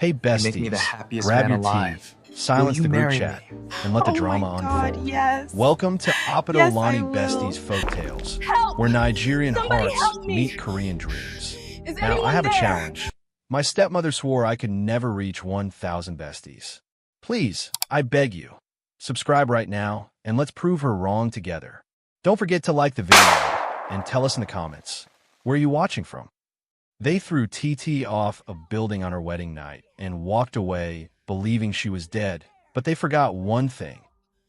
Hey You make me the besties, happiest grab man your alive. tea, silence Will the you group marry chat, me? and let the Oh my drama God, unfold. yes. Welcome to Yes, I OppaTolani will. Besties Folktales, Help! where Nigerian Somebody hearts help me! meet Korean dreams. Is Now, I anyone have a there? challenge. My stepmother swore I could never reach 1,000 besties. Please, I beg you, subscribe right now, and let's prove her wrong together. Don't forget to like the video, and tell us in the comments, where are you watching from? They threw Titi off a building on her wedding night and walked away believing she was dead, but they forgot one thing.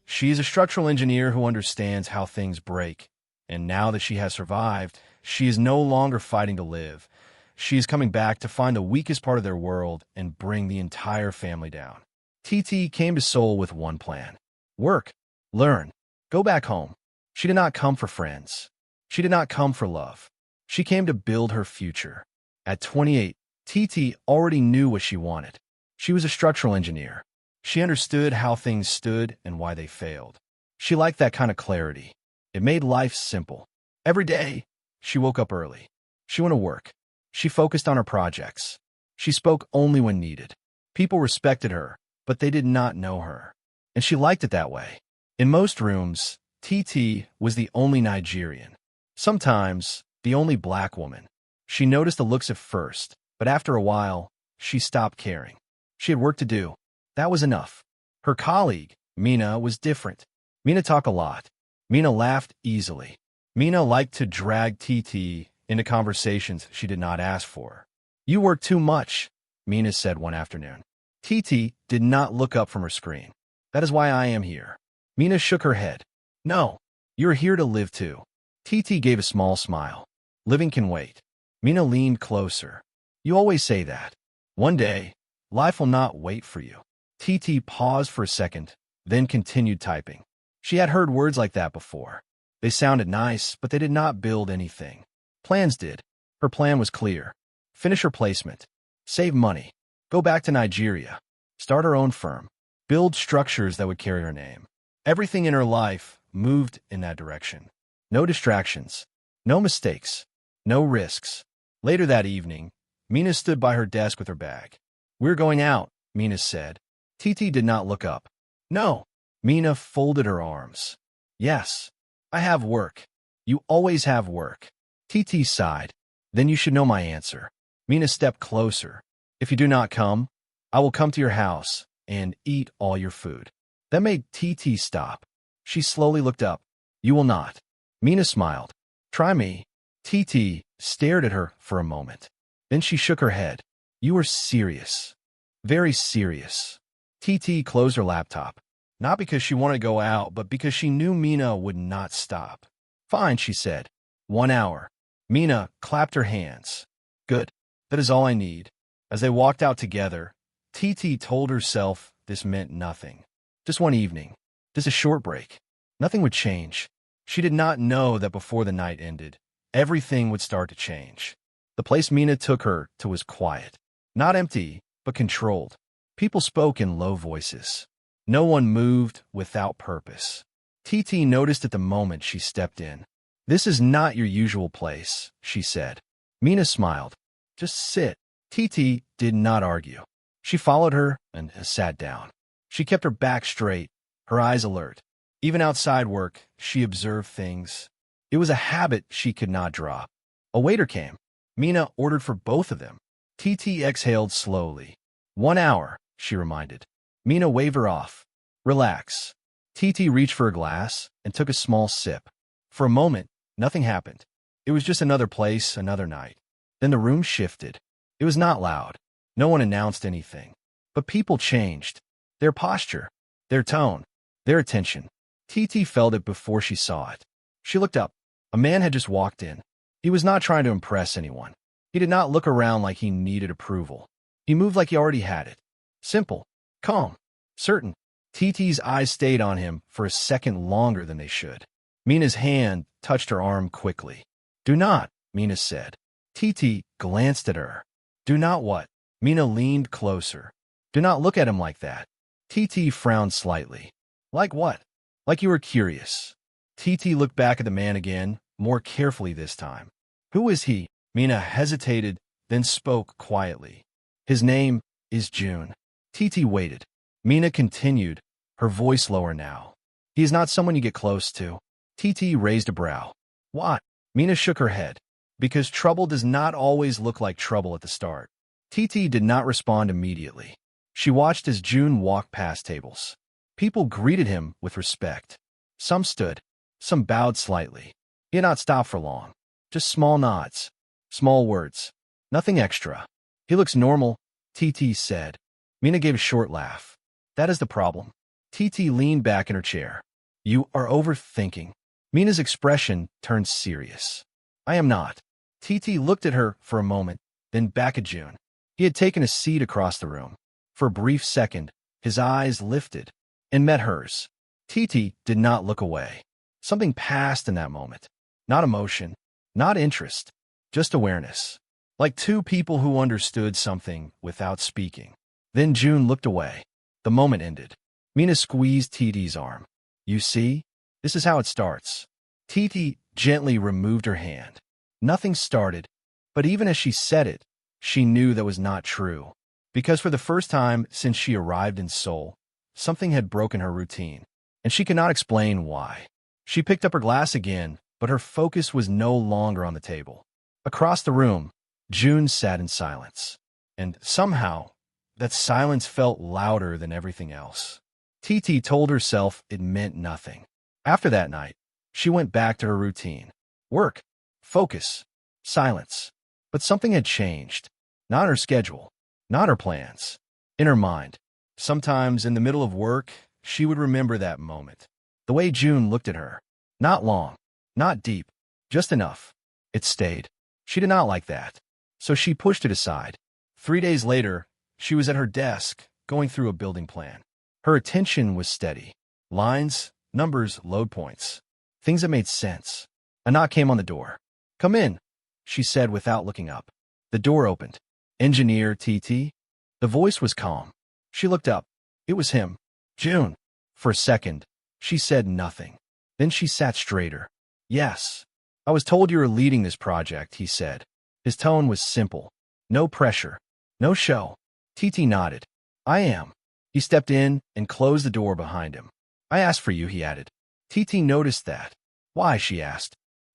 She is a structural engineer who understands how things break, and now that she has survived, she is no longer fighting to live. She is coming back to find the weakest part of their world and bring the entire family down. Titi came to Seoul with one plan: work, learn, go back home. She did not come for friends. She did not come for love. She came to build her future. At 28, Titi already knew what she wanted. She was a structural engineer. She understood how things stood and why they failed. She liked that kind of clarity. It made life simple. Every day, she woke up early. She went to work. She focused on her projects. She spoke only when needed. People respected her, but they did not know her. And she liked it that way. In most rooms, Titi was the only Nigerian. Sometimes, the only black woman. She noticed the looks at first, but after a while, she stopped caring. She had work to do. That was enough. Her colleague, Mina, was different. Mina talked a lot. Mina laughed easily. Mina liked to drag Titi into conversations she did not ask for. "You work too much," Mina said one afternoon. Titi did not look up from her screen. "That is why I am here." Mina shook her head. "No, you're here to live too." Titi gave a small smile. "Living can wait." Mina leaned closer. "You always say that. One day, life will not wait for you." Titi paused for a second, then continued typing. She had heard words like that before. They sounded nice, but they did not build anything. Plans did. Her plan was clear. Finish her placement. Save money. Go back to Nigeria. Start her own firm. Build structures that would carry her name. Everything in her life moved in that direction. No distractions. No mistakes. No risks. Later that evening, Mina stood by her desk with her bag. "We're going out," Mina said. Titi did not look up. "No." Mina folded her arms. "Yes, I have work. You always have work." Titi sighed. "Then you should know my answer." Mina stepped closer. "If you do not come, I will come to your house and eat all your food." That made Titi stop. She slowly looked up. "You will not." Mina smiled. "Try me." Titi stared at her for a moment. Then she shook her head. "You are serious. Very serious." Titi closed her laptop. Not because she wanted to go out, but because she knew Mina would not stop. "Fine," she said. 1 hour. Mina clapped her hands. "Good. That is all I need." As they walked out together, Titi told herself this meant nothing. Just one evening. Just a short break. Nothing would change. She did not know that before the night ended, everything would start to change. The place Mina took her to was quiet. Not empty, but controlled. People spoke in low voices. No one moved without purpose. Titi noticed at the moment she stepped in. "This is not your usual place," she said. Mina smiled. "Just sit." Titi did not argue. She followed her and sat down. She kept her back straight, her eyes alert. Even outside work, she observed things. It was a habit she could not drop. A waiter came. Mina ordered for both of them. Titi exhaled slowly. 1 hour, she reminded. Mina waved her off. "Relax." Titi reached for a glass and took a small sip. For a moment, nothing happened. It was just another place, another night. Then the room shifted. It was not loud. No one announced anything. But people changed. Their posture, their tone, their attention. Titi felt it before she saw it. She looked up. A man had just walked in. He was not trying to impress anyone. He did not look around like he needed approval. He moved like he already had it. Simple, calm, certain. Titi's eyes stayed on him for a second longer than they should. Mina's hand touched her arm quickly. "Do not," Mina said. Titi glanced at her. "Do not what?" Mina leaned closer. "Do not look at him like that." Titi frowned slightly. "Like what?" "Like you were curious." Titi looked back at the man again, more carefully this time. "Who is he?" Mina hesitated, then spoke quietly. "His name is June. Titi waited. Mina continued, her voice lower now. He is not someone you get close to. Titi raised a brow. What? Mina shook her head. Because trouble does not always look like trouble at the start. Titi did not respond immediately. She watched as June walked past tables. People greeted him with respect. Some stood. Some bowed slightly. He had not stopped for long. Just small nods. Small words. Nothing extra. He looks normal, Titi said. Mina gave a short laugh. That is the problem. Titi leaned back in her chair. You are overthinking. Mina's expression turned serious. I am not. Titi looked at her for a moment, then back at June. He had taken a seat across the room. For a brief second, his eyes lifted and met hers. Titi did not look away. Something passed in that moment. Not emotion, not interest, just awareness. Like two people who understood something without speaking. Then June looked away. The moment ended. Mina squeezed Titi's arm. You see? This is how it starts. Titi gently removed her hand. Nothing started, but even as she said it, she knew that was not true. Because for the first time since she arrived in Seoul, something had broken her routine, and she could not explain why. She picked up her glass again, but her focus was no longer on the table. Across the room, June sat in silence. And somehow, that silence felt louder than everything else. Titi told herself it meant nothing. After that night, she went back to her routine. Work, focus, silence. But something had changed. Not her schedule, not her plans. In her mind. Sometimes in the middle of work, she would remember that moment. The way June looked at her. Not long, not deep, just enough. It stayed. She did not like that. So she pushed it aside. 3 days later, she was at her desk, going through a building plan. Her attention was steady. Lines, numbers, load points. Things that made sense. A knock came on the door. Come in, she said without looking up. The door opened. Engineer Titi? The voice was calm. She looked up. It was him. June. For a second, she said nothing. Then she sat straighter. Yes. I was told you were leading this project, he said. His tone was simple. No pressure. No show. Titi nodded. I am. He stepped in and closed the door behind him. I asked for you, he added. Titi noticed that. Why, she asked.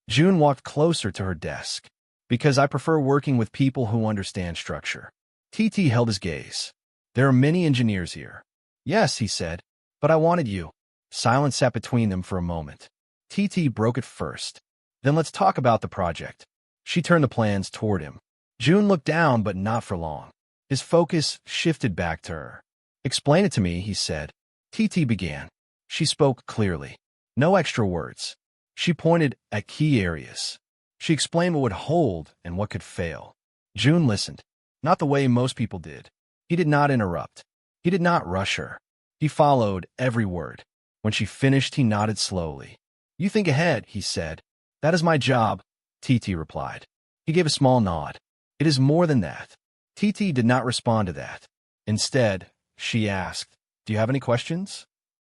June walked closer to her desk. Because I prefer working with people who understand structure. Titi held his gaze. There are many engineers here. Yes, he said. But I wanted you. Silence sat between them for a moment. Titi broke it first. Then let's talk about the project. She turned the plans toward him. June looked down, but not for long. His focus shifted back to her. Explain it to me, he said. Titi began. She spoke clearly. No extra words. She pointed at key areas. She explained what would hold and what could fail. June listened. Not the way most people did. He did not interrupt. He did not rush her. He followed every word. When she finished, he nodded slowly. You think ahead, he said. That is my job, Titi replied. He gave a small nod. It is more than that. Titi did not respond to that. Instead, she asked, Do you have any questions?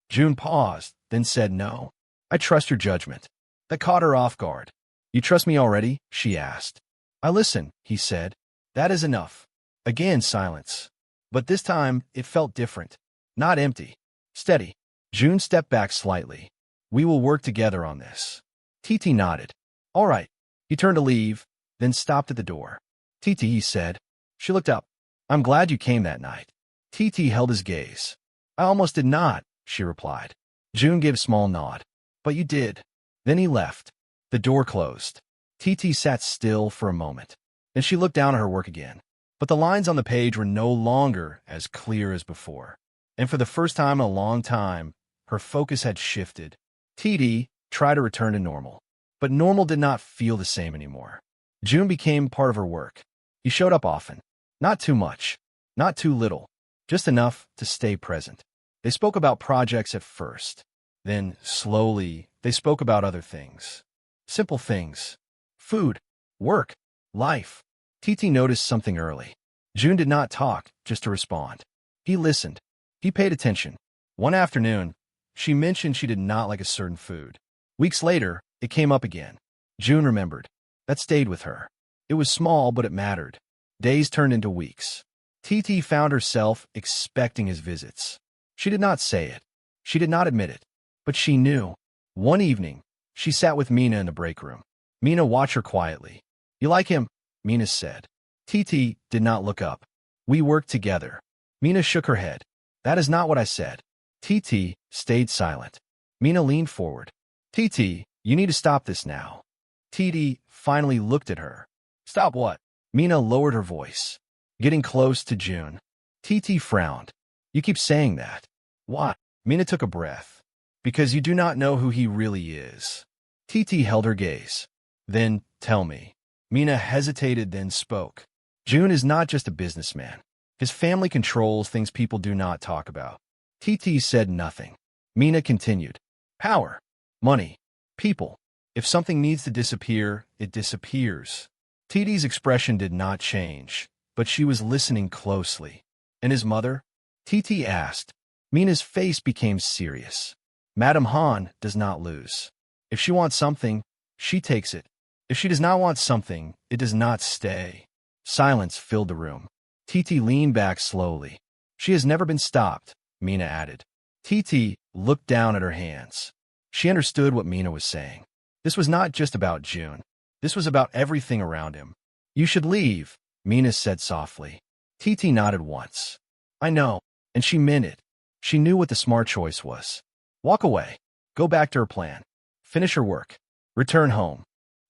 June paused, then said no. I trust your judgment. That caught her off guard. You trust me already? She asked. I listen, he said. That is enough. Again, silence. But this time, it felt different. Not empty. Steady. June stepped back slightly. We will work together on this. Titi nodded. All right. He turned to leave, then stopped at the door. Titi, he said. She looked up. I'm glad you came that night. Titi held his gaze. I almost did not, she replied. June gave a small nod. But you did. Then he left. The door closed. Titi sat still for a moment. Then she looked down at her work again. But the lines on the page were no longer as clear as before. And for the first time in a long time, her focus had shifted. Titi tried to return to normal. But normal did not feel the same anymore. June became part of her work. He showed up often. Not too much. Not too little. Just enough to stay present. They spoke about projects at first. Then, slowly, they spoke about other things. Simple things. Food. Work. Life. Titi noticed something early. June did not talk, just to respond. He listened. He paid attention. One afternoon, she mentioned she did not like a certain food. Weeks later, it came up again. June remembered. That stayed with her. It was small, but it mattered. Days turned into weeks. Titi found herself expecting his visits. She did not say it. She did not admit it. But she knew. One evening, she sat with Mina in the break room. Mina watched her quietly. "You like him?" Mina said. Titi did not look up. "We work together." Mina shook her head. "That is not what I said." Titi stayed silent. Mina leaned forward. "Titi, you need to stop this now." Titi finally looked at her. "Stop what?" Mina lowered her voice. "Getting close to June." Titi frowned. "You keep saying that." "Why?" Mina took a breath. "Because you do not know who he really is." Titi held her gaze. "Then tell me." Mina hesitated, then spoke. "June is not just a businessman. His family controls things people do not talk about." Titi said nothing. Mina continued. "Power, money, people. If something needs to disappear, it disappears." Titi's expression did not change, but she was listening closely. "And his mother?" Titi asked. Mina's face became serious. "Madame Han does not lose. If she wants something, she takes it. If she does not want something, it does not stay." Silence filled the room. Titi leaned back slowly. "She has never been stopped," Mina added. Titi looked down at her hands. She understood what Mina was saying. This was not just about June. This was about everything around him. "You should leave," Mina said softly. Titi nodded once. "I know," and she meant it. She knew what the smart choice was. Walk away. Go back to her plan. Finish her work. Return home.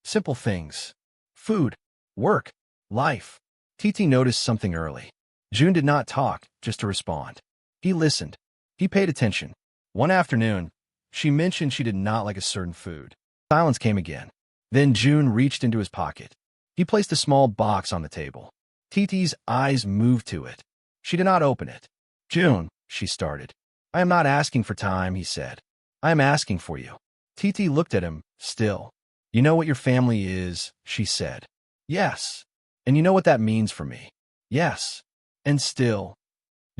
Simple things. Food. Work. Life. Titi noticed something early. June did not talk, just to respond. He listened. He paid attention. One afternoon, she mentioned she did not like a certain food. Silence came again. Then June reached into his pocket. He placed a small box on the table. Titi's eyes moved to it. She did not open it. "June," she started. "I am not asking for time," he said. "I am asking for you." Titi looked at him, still. "You know what your family is," she said. "Yes." "And you know what that means for me." "Yes." "And still."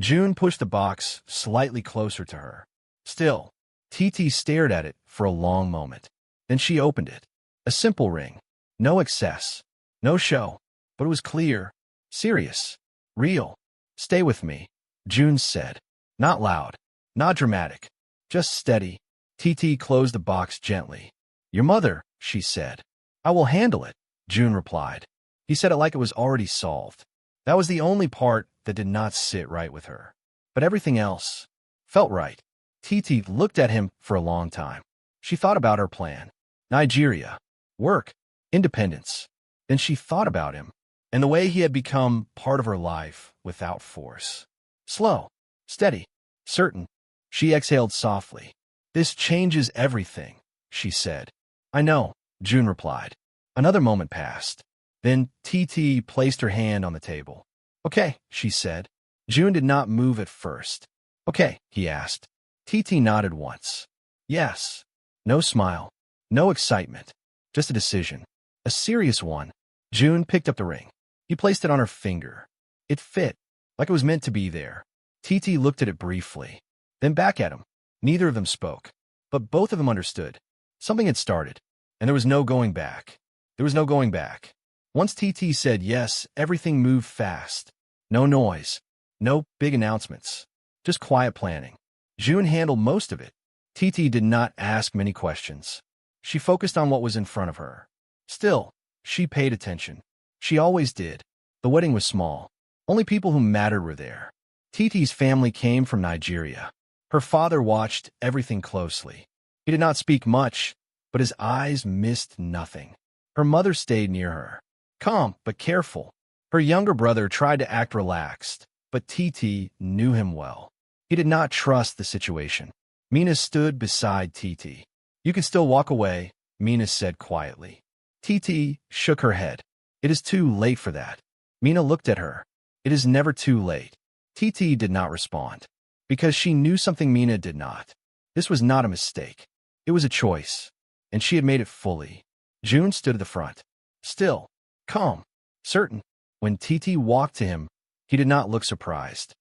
June pushed the box slightly closer to her. "Still." Titi stared at it for a long moment. Then she opened it. A simple ring. No excess. No show. But it was clear. Serious. Real. "Stay with me," June said. Not loud. Not dramatic. Just steady. Titi closed the box gently. "Your mother," she said. "I will handle it," June replied. He said it like it was already solved. That was the only part that did not sit right with her. But everything else felt right. Titi looked at him for a long time. She thought about her plan. Nigeria. Work. Independence. Then she thought about him, and the way he had become part of her life without force. Slow. Steady. Certain. She exhaled softly. "This changes everything," she said. "I know," June replied. Another moment passed. Then Titi placed her hand on the table. "Okay," she said. June did not move at first. "Okay," he asked. Titi nodded once. "Yes." No smile. No excitement. Just a decision. A serious one. June picked up the ring. He placed it on her finger. It fit, like it was meant to be there. Titi looked at it briefly, then back at him. Neither of them spoke, but both of them understood. Something had started, and there was no going back. There was no going back. Once Titi said yes, everything moved fast. No noise. No big announcements. Just quiet planning. June handled most of it. Titi did not ask many questions. She focused on what was in front of her. Still, she paid attention. She always did. The wedding was small. Only people who mattered were there. Titi's family came from Nigeria. Her father watched everything closely. He did not speak much, but his eyes missed nothing. Her mother stayed near her. Calm, but careful. Her younger brother tried to act relaxed, but Titi knew him well. He did not trust the situation. Mina stood beside Titi. "You can still walk away," Mina said quietly. Titi shook her head. "It is too late for that." Mina looked at her. "It is never too late." Titi did not respond, because she knew something Mina did not. This was not a mistake. It was a choice, and she had made it fully. June stood at the front. Still, calm, certain. When Titi walked to him, he did not look surprised.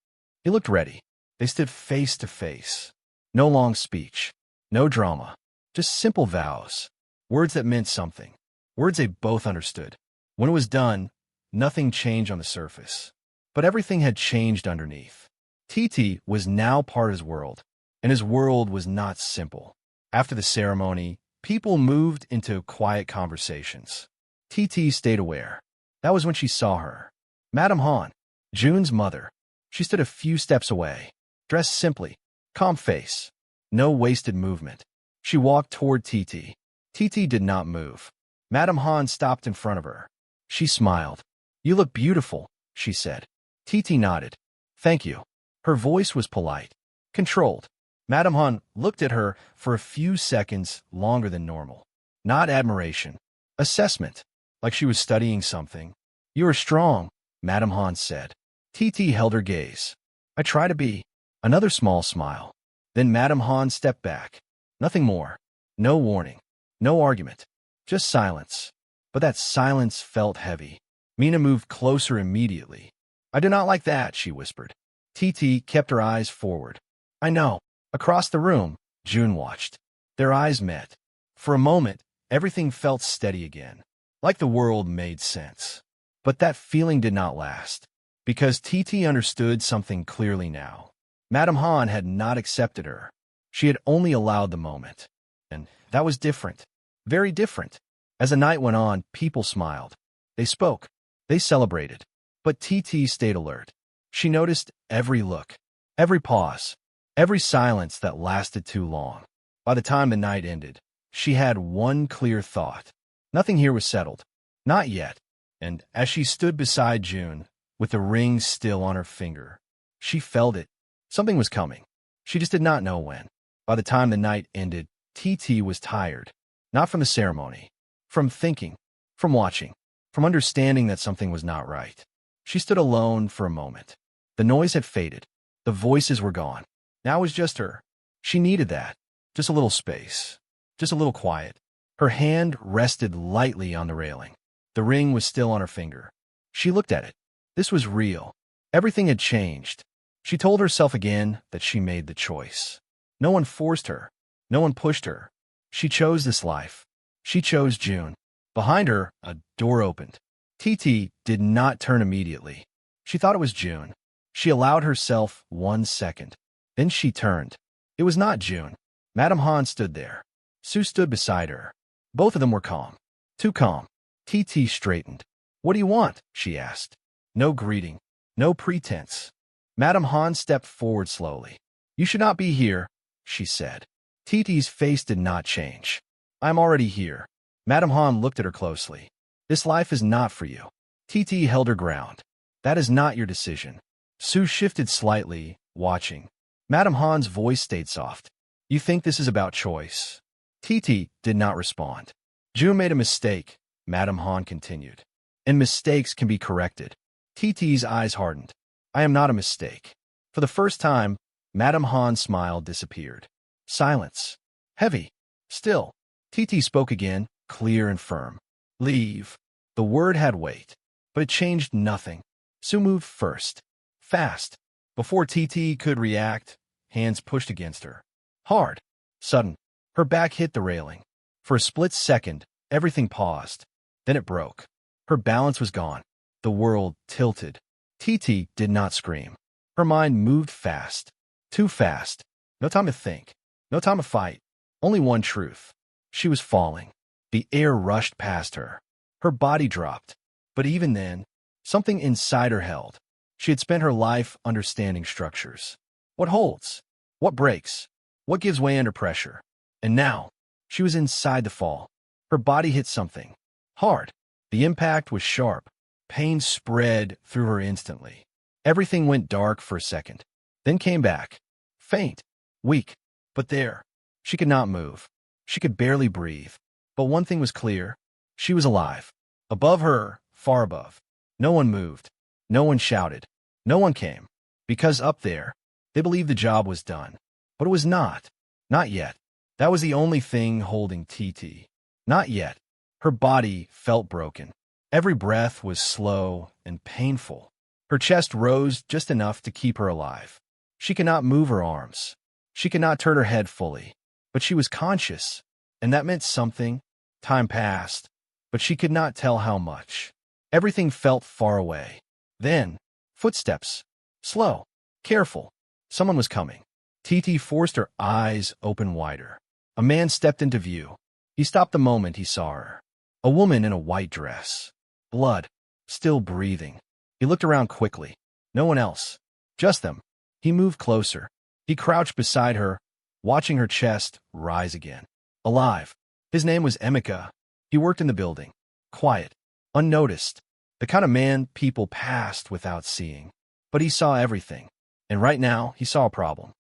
He looked ready. They stood face to face. No long speech. No drama. Just simple vows. Words that meant something. Words they both understood. When it was done, nothing changed on the surface. But everything had changed underneath. Titi was now part of his world, and his world was not simple. After the ceremony, people moved into quiet conversations. Titi stayed aware. That was when she saw her. Madame Han, Jun's mother. She stood a few steps away, dressed simply, calm face, no wasted movement. She walked toward Titi. Titi did not move. Madame Han stopped in front of her. She smiled. "You look beautiful," she said. Titi nodded. "Thank you." Her voice was polite, controlled. Madame Han looked at her for a few seconds longer than normal. Not admiration. Assessment. Like she was studying something. "You are strong," Madame Han said. Titi held her gaze. "I try to be." Another small smile. Then Madame Han stepped back. Nothing more. No warning. No argument. Just silence. But that silence felt heavy. Mina moved closer immediately. "I do not like that," she whispered. Titi kept her eyes forward. "I know." Across the room, Jun watched. Their eyes met. For a moment, everything felt steady again, like the world made sense. But that feeling did not last, because Titi understood something clearly now. Madame Han had not accepted her. She had only allowed the moment. And that was different. Very different. As the night went on, people smiled. They spoke. They celebrated. But Titi stayed alert. She noticed every look, every pause, every silence that lasted too long. By the time the night ended, she had one clear thought. Nothing here was settled. Not yet. And as she stood beside Jun, with the ring still on her finger, she felt it. Something was coming. She just did not know when. By the time the night ended, Titi was tired. Not from the ceremony. From thinking. From watching. From understanding that something was not right. She stood alone for a moment. The noise had faded. The voices were gone. Now it was just her. She needed that. Just a little space. Just a little quiet. Her hand rested lightly on the railing. The ring was still on her finger. She looked at it. This was real. Everything had changed. She told herself again that she made the choice. No one forced her. No one pushed her. She chose this life. She chose Jun. Behind her, a door opened. Titi did not turn immediately. She thought it was Jun. She allowed herself 1 second. Then she turned. It was not Jun. Madame Han stood there. Sue stood beside her. Both of them were calm. Too calm. Titi straightened. "What do you want?" she asked. No greeting. No pretense. Madame Han stepped forward slowly. "You should not be here," she said. Titi's face did not change. "I'm already here." Madame Han looked at her closely. "This life is not for you." Titi held her ground. "That is not your decision." Sue shifted slightly, watching. Madame Han's voice stayed soft. "You think this is about choice?" Titi did not respond. "Jun made a mistake," Madame Han continued. "And mistakes can be corrected." Titi's eyes hardened. "I am not a mistake." For the first time, Madame Han's smile disappeared. Silence. Heavy. Still. Titi spoke again, clear and firm. "Leave." The word had weight, but it changed nothing. Sue moved first. Fast. Before Titi could react, hands pushed against her. Hard. Sudden. Her back hit the railing. For a split second, everything paused. Then it broke. Her balance was gone. The world tilted. Titi did not scream. Her mind moved fast. Too fast. No time to think. No time to fight. Only one truth. She was falling. The air rushed past her. Her body dropped. But even then, something inside her held. She had spent her life understanding structures. What holds? What breaks? What gives way under pressure? And now, she was inside the fall. Her body hit something. Hard. The impact was sharp. Pain spread through her instantly. Everything went dark for a second. Then came back. Faint. Weak. But there. She could not move. She could barely breathe. But one thing was clear. She was alive. Above her, far above. No one moved. No one shouted. No one came. Because up there, they believed the job was done. But it was not. Not yet. That was the only thing holding Titi. Not yet. Her body felt broken. Every breath was slow and painful. Her chest rose just enough to keep her alive. She could not move her arms. She could not turn her head fully. But she was conscious. And that meant something. Time passed. But she could not tell how much. Everything felt far away. Then, Footsteps. Slow. Careful. Someone was coming. Titi forced her eyes open wider. A man stepped into view. He stopped the moment he saw her. A woman in a white dress. Blood. Still breathing. He looked around quickly. No one else. Just them. He moved closer. He crouched beside her, watching her chest rise again. Alive. His name was Emeka. He worked in the building. Quiet. Unnoticed. The kind of man people passed without seeing. But he saw everything. And right now, he saw a problem.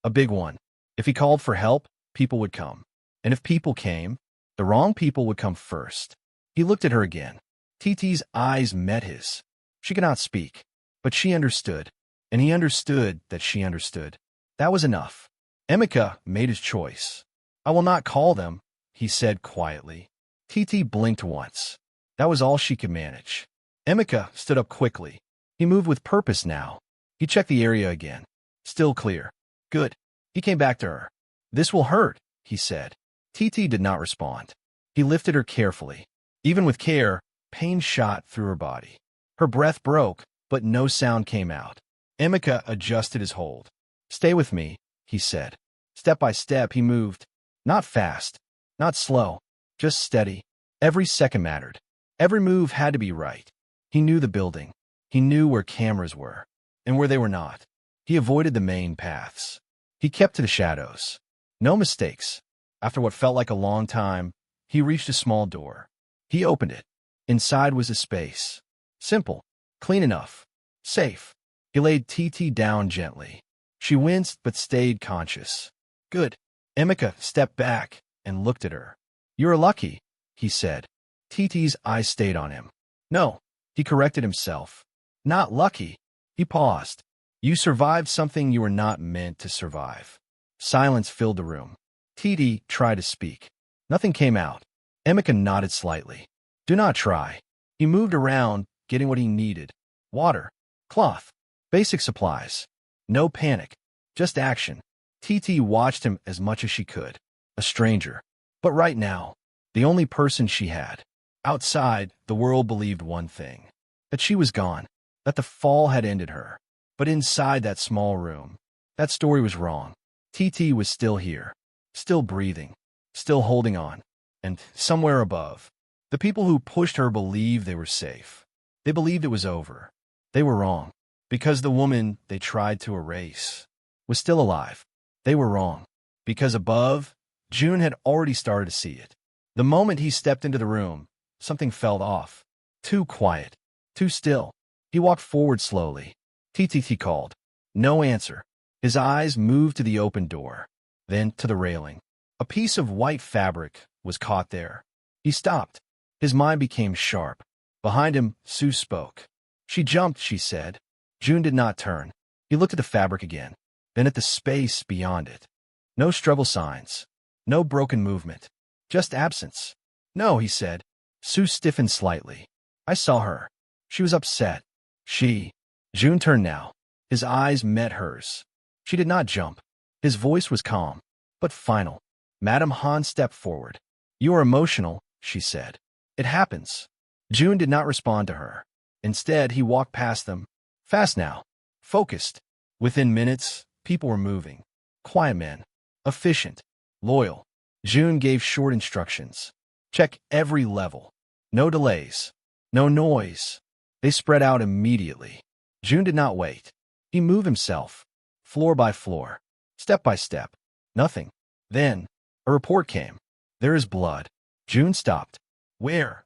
A big one. If he called for help, people would come. And if people came, the wrong people would come first. He looked at her again. Titi's eyes met his. She could not speak, but she understood. And he understood that she understood. That was enough. Emeka made his choice. I will not call them, he said quietly. Titi blinked once. That was all she could manage. Emeka stood up quickly. He moved with purpose now. He checked the area again. Still clear. Good. He came back to her. This will hurt, he said. Titi did not respond. He lifted her carefully. Even with care, pain shot through her body. Her breath broke, but no sound came out. Emeka adjusted his hold. Stay with me, he said. Step by step he moved. Not fast, not slow, just steady. Every second mattered. Every move had to be right. He knew the building. He knew where cameras were, and where they were not. He avoided the main paths. He kept to the shadows. No mistakes. After what felt like a long time, he reached a small door. He opened it. Inside was a space. Simple. Clean enough. Safe. He laid Titi down gently. She winced but stayed conscious. Good. Emeka stepped back and looked at her. You're lucky, he said. Titi's eyes stayed on him. No, he corrected himself. Not lucky. He paused. You survived something you were not meant to survive. Silence filled the room. Titi tried to speak. Nothing came out. Emeka nodded slightly. Do not try. He moved around, getting what he needed. Water. Cloth. Basic supplies. No panic. Just action. Titi watched him as much as she could. A stranger. But right now, the only person she had. Outside, the world believed one thing. That she was gone. That the fall had ended her. But inside that small room, that story was wrong. Titi was still here. Still breathing. Still holding on. And somewhere above, the people who pushed her believed they were safe. They believed it was over. They were wrong. Because the woman they tried to erase was still alive. They were wrong. Because above, June had already started to see it. The moment he stepped into the room, something felt off. Too quiet. Too still. He walked forward slowly. Titi called. No answer. His eyes moved to the open door, then to the railing. A piece of white fabric was caught there. He stopped. His mind became sharp. Behind him, Sue spoke. She jumped, she said. June did not turn. He looked at the fabric again, then at the space beyond it. No struggle signs. No broken movement. Just absence. No, he said. Sue stiffened slightly. I saw her. She was upset. June turned now. His eyes met hers. She did not jump. His voice was calm, but final. Madame Han stepped forward. You are emotional, she said. It happens. June did not respond to her. Instead, he walked past them. Fast now. Focused. Within minutes, people were moving. Quiet men. Efficient. Loyal. June gave short instructions. Check every level. No delays. No noise. They spread out immediately. June did not wait. He moved himself. Floor by floor. Step by step. Nothing. Then, a report came. There is blood. June stopped. Where?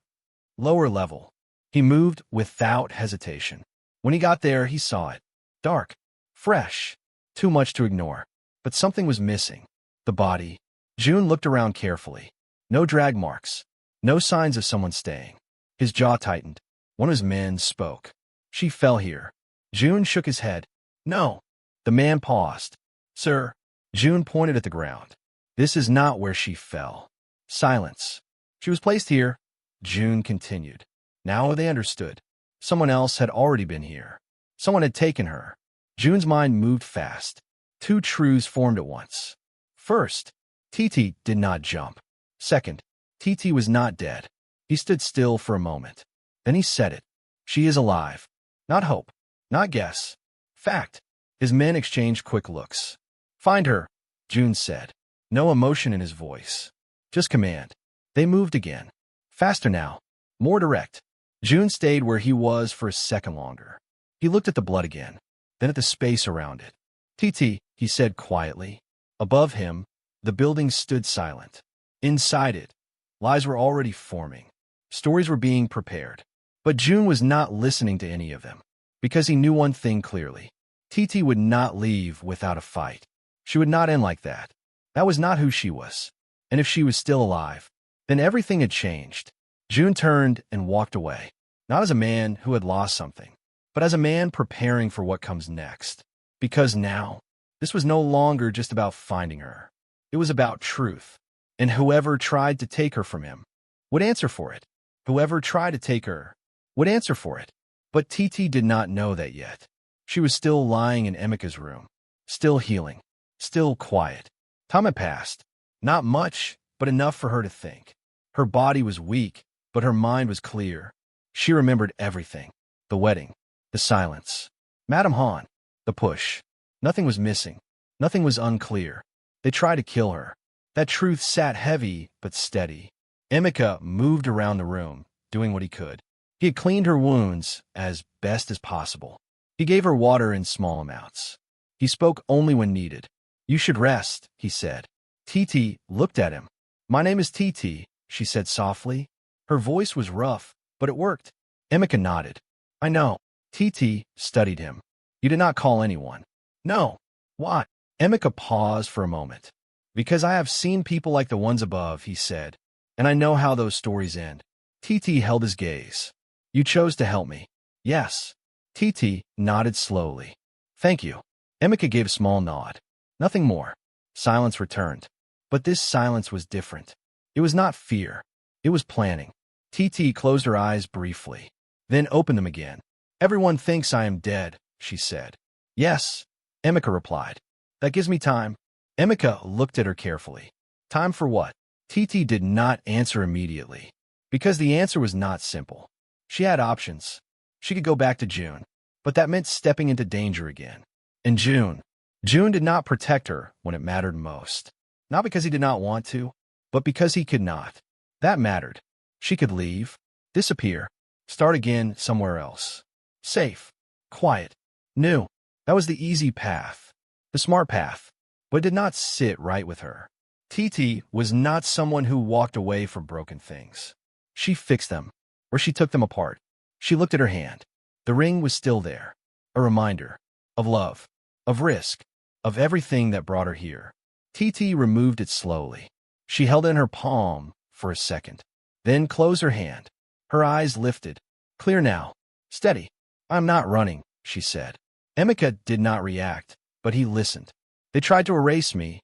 Lower level. He moved without hesitation. When he got there, he saw it. Dark. Fresh. Too much to ignore. But something was missing. The body. June looked around carefully. No drag marks. No signs of someone staying. His jaw tightened. One of his men spoke. She fell here. June shook his head. No. The man paused. Sir. June pointed at the ground. This is not where she fell. Silence. She was placed here. June continued. Now they understood. Someone else had already been here. Someone had taken her. June's mind moved fast. Two truths formed at once. First, Titi did not jump. Second, Titi was not dead. He stood still for a moment. Then he said it. She is alive. Not hope. Not guess. Fact. His men exchanged quick looks. Find her, June said. No emotion in his voice. Just command. They moved again. Faster now. More direct. June stayed where he was for a second longer. He looked at the blood again, then at the space around it. Titi, he said quietly. Above him, the building stood silent. Inside it, lies were already forming. Stories were being prepared. But June was not listening to any of them, because he knew one thing clearly. Titi would not leave without a fight. She would not end like that. That was not who she was. And if she was still alive, then everything had changed. June turned and walked away, not as a man who had lost something, but as a man preparing for what comes next. Because now, this was no longer just about finding her. It was about truth. And whoever tried to take her from him would answer for it. Whoever tried to take her would answer for it. But Titi did not know that yet. She was still lying in Emika's room, still healing, still quiet. Time had passed. Not much, but enough for her to think. Her body was weak, but her mind was clear. She remembered everything. The wedding, the silence, Madame Han, the push. Nothing was missing. Nothing was unclear. They tried to kill her. That truth sat heavy but steady. Emika moved around the room, doing what he could. He had cleaned her wounds as best as possible. He gave her water in small amounts. He spoke only when needed. You should rest, he said. Titi looked at him. My name is Titi, she said softly. Her voice was rough, but it worked. Emika nodded. I know. Titi studied him. You did not call anyone. No. Why? Emika paused for a moment. Because I have seen people like the ones above, he said, and I know how those stories end. Titi held his gaze. You chose to help me. Yes. Titi nodded slowly. Thank you. Emika gave a small nod. Nothing more. Silence returned. But this silence was different. It was not fear. It was planning. Titi closed her eyes briefly, then opened them again. Everyone thinks I am dead, she said. Yes, Emika replied. That gives me time. Emika looked at her carefully. Time for what? Titi did not answer immediately, because the answer was not simple. She had options. She could go back to June, but that meant stepping into danger again. And June did not protect her when it mattered most. Not because he did not want to, but because he could not. That mattered. She could leave, disappear, start again somewhere else. Safe, quiet, new. That was the easy path, the smart path, but it did not sit right with her. Titi was not someone who walked away from broken things. She fixed them, or she took them apart. She looked at her hand. The ring was still there, a reminder of love, of risk, of everything that brought her here. Titi removed it slowly. She held it in her palm for a second, then closed her hand. Her eyes lifted. Clear now. Steady. I'm not running, she said. Emika did not react, but he listened. They tried to erase me,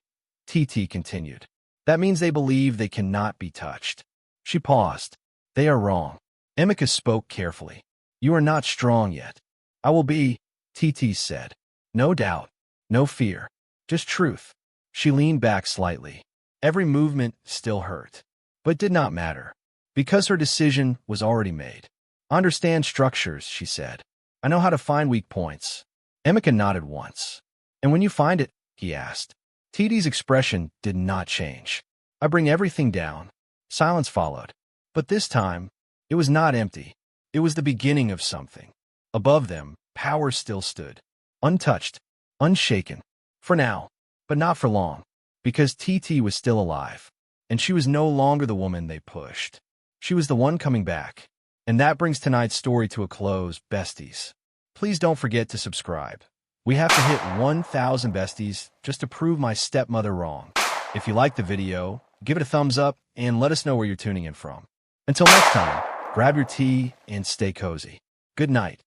Titi continued. That means they believe they cannot be touched. She paused. They are wrong. Emika spoke carefully. You are not strong yet. I will be, Titi said. No doubt, no fear, just truth. She leaned back slightly. Every movement still hurt, but did not matter, because her decision was already made. I understand structures, she said. I know how to find weak points. Emika nodded once. And when you find it, he asked. Titi's expression did not change. I bring everything down. Silence followed. But this time, it was not empty. It was the beginning of something. Above them, power still stood. Untouched, unshaken. For now, but not for long. Because Titi was still alive. And she was no longer the woman they pushed. She was the one coming back. And that brings tonight's story to a close, besties. Please don't forget to subscribe. We have to hit 1,000 besties just to prove my stepmother wrong. If you liked the video, give it a thumbs up and let us know where you're tuning in from. Until next time, grab your tea and stay cozy. Good night.